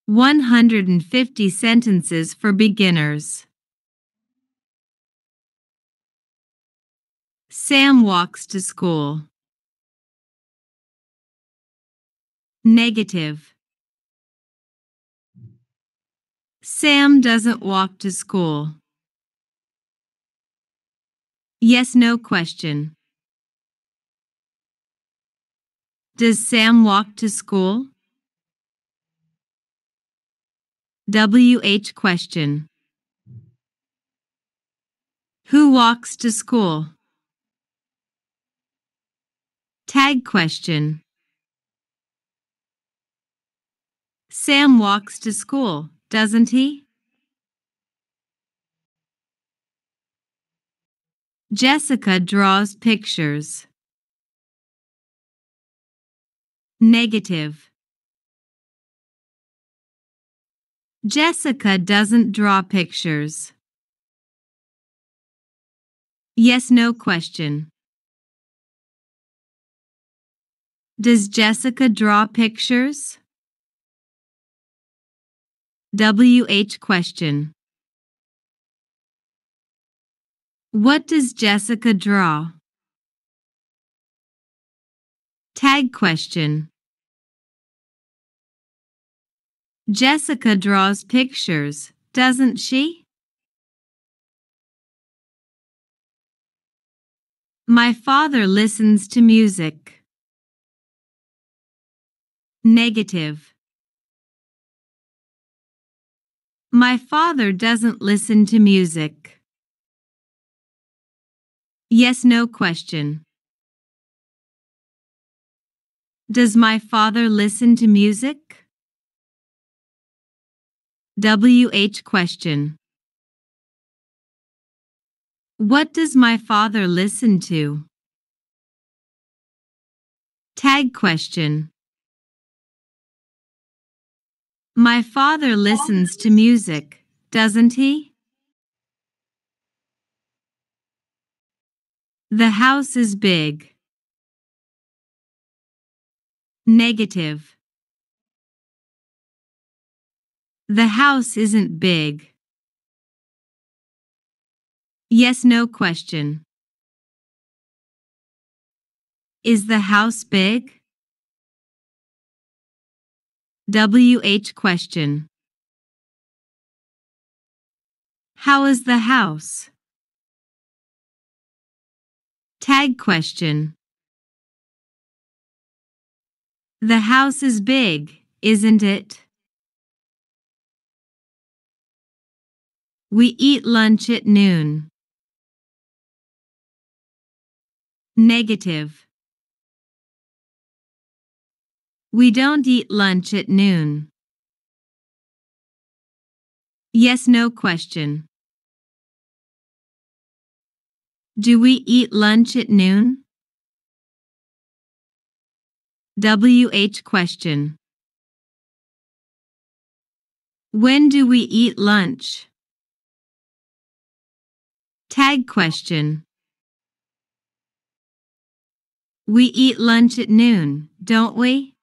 150 sentences for beginners. Sam walks to school. Negative. Sam doesn't walk to school. Yes, no question. Does Sam walk to school? WH question. Who walks to school? Tag question. Sam walks to school, doesn't he? Jessica draws pictures. Negative. Jessica doesn't draw pictures. Yes, no question. Does Jessica draw pictures? WH question. What does Jessica draw? Tag question. Jessica draws pictures, doesn't she? My father listens to music. Negative. My father doesn't listen to music. Yes, no question. Does my father listen to music? WH question. What does my father listen to? Tag question. My father listens to music, doesn't he? The house is big. Negative. The house isn't big. Yes, no question. Is the house big? WH question. How is the house? Tag question. The house is big, isn't it? We eat lunch at noon. Negative. We don't eat lunch at noon. Yes, no question. Do we eat lunch at noon? WH question. When do we eat lunch? Tag question. We eat lunch at noon, don't we?